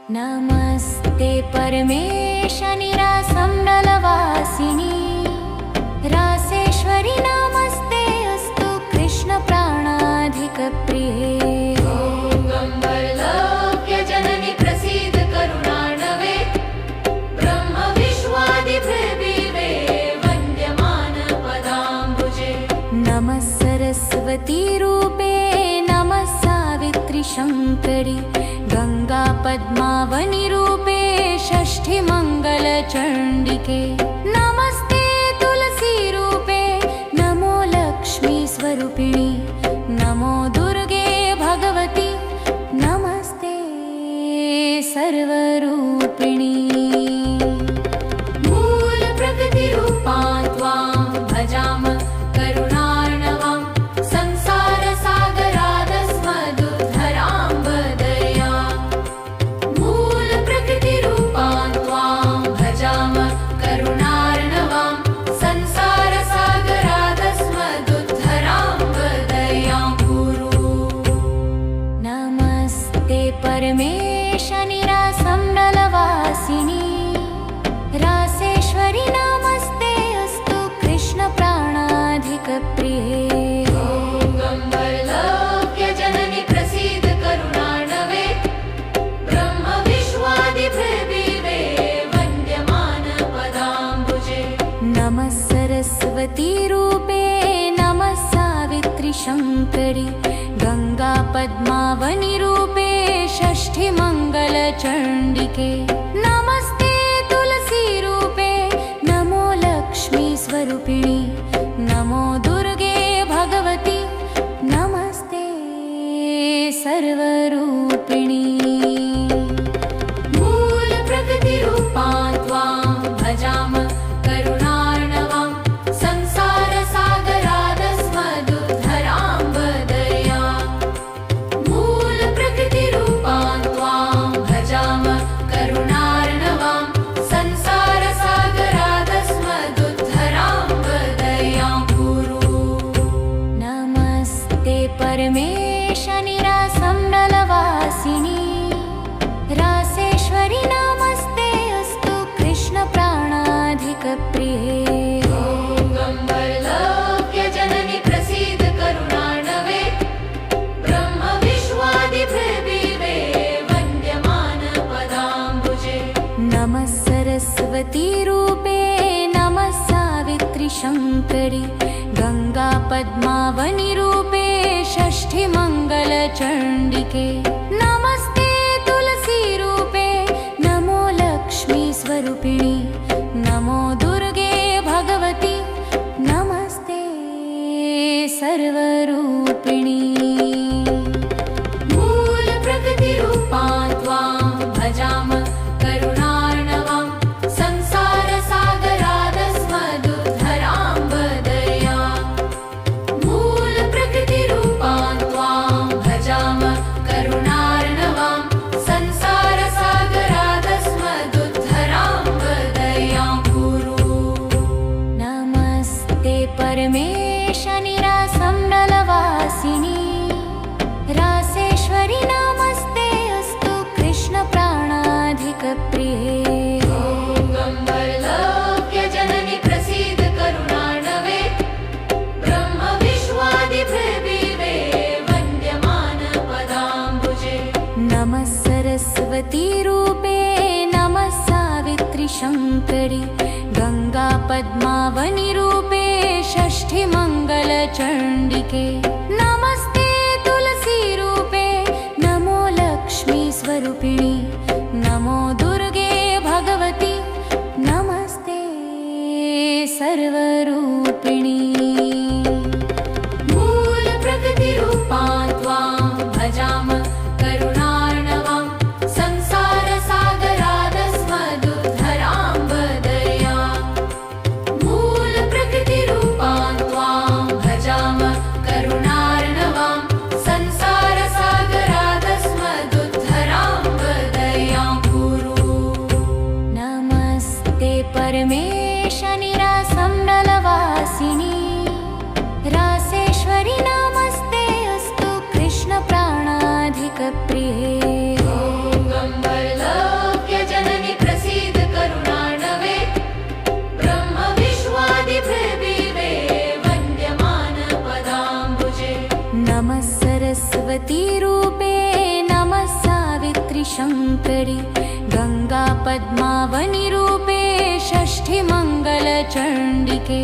नमस्ते परमेश निरासम्बलवासिनी रासेश्वरि नमस्ते अस्तु कृष्ण प्राणाधिकप्रिये। जननी प्रसीद करुणार्णवे ब्रह्म विश्वादिभिर्विवे वन्द्यमान पदाम्बुजे। नमः सरस्वती रूपे नमः सावित्री शङ्करि गंगा पद्मावनी रूपे षष्ठी मंगलचण्डिके। नमस्ते तुलसी रूपे नमो लक्ष्मी स्वरूपिणी नमो दुर्गे भगवती नमस्ते सर्वरूपिणी। मूल प्रकृति रूपां त्वां भजामः करुणार्णवां संसार सागरादस्मदुद्धरां वदया। मूल प्रकृति रूपां त्वां भजामः करुणार्णवां संसार सागरादस्मदुद्धरां वदया गुरु। नमस्ते परमेश निरासम्बलवासिनी रासेश्वरि नमस्ते अस्तु कृष्ण प्राणाधिकप्रिये। जननी प्रसीद करुणार्णवे ब्रह्म विश्वादिभिर्विवे वन्द्यमान पदाम्बुजे। नमः सरस्वती रूपे नमः सावित्री शङ्करि गंगा पद्मावनी रूपे षष्ठी मंगलचण्डिके। नमस्ते तुलसी रूपे नमो लक्ष्मी स्वरूपिणी नमो दुर्गे भगवती नमस्ते सर्वरूपिणी। मूल प्रकृति रूपां त्वां भजामः करुणार्णवां संसार सागरादस्मदुद्धरां वदया। मूल प्रकृति रूपां त्वां भजामः करुणार्णवां संसार सागरादस्मदुद्धरां वदया गुरु। नमस्ते परमेश निरासम्बलवासिनी रासेश्वरि नमस्ते अस्तु कृष्ण प्राणाधिकप्रिये। जननी प्रसीद करुणार्णवे ब्रह्म विश्वादिभिर्विवे वन्द्यमान पदाम्बुजे। नमः सरस्वती रूपे नमः सावित्री शङ्करि गंगा पद्मावनी रूपे षष्ठी मंगलचण्डिके। नमस्ते तुलसी रूपे नमो लक्ष्मी स्वरूपिणी नमो दुर्गे भगवती नमस्ते सर्वरूपिणी। मूल प्रकृति रूपां त्वां भजामः करुणार्णवां संसार सागरादस्मदुद्धरां वदया। मूल प्रकृति रूपां त्वां भजामः करुणार्णवां संसार सागरादस्मदुद्धरां वदया गुरु। नमस्ते परमेश निरासम्बलवासिनी रासेश्वरि नमस्ते अस्तु कृष्ण प्राणाधिकप्रिये। जननी प्रसीद करुणार्णवे ब्रह्म विश्वादिभिर्विवे वन्द्यमान पदाम्बुजे। नमः सरस्वती रूपे नमः सावित्री शङ्करि गंगा पद्मावनी रूपे षष्ठी मंगलचण्डिके। नमस्ते तुलसी रूपे नमो लक्ष्मी स्वरूपिणी नमो दुर्गे भगवती नमस्ते सर्वरूपिणी। मूल प्रकृति रूपां त्वां भजामः करुणार्णवां संसार सागरादस्मदुद्धरां वदया। मूल प्रकृति रूपां त्वां भजामः करुणा शङ्करि गङ्गा पद्मावनिरूपे षष्ठिमङ्गलचण्डिके।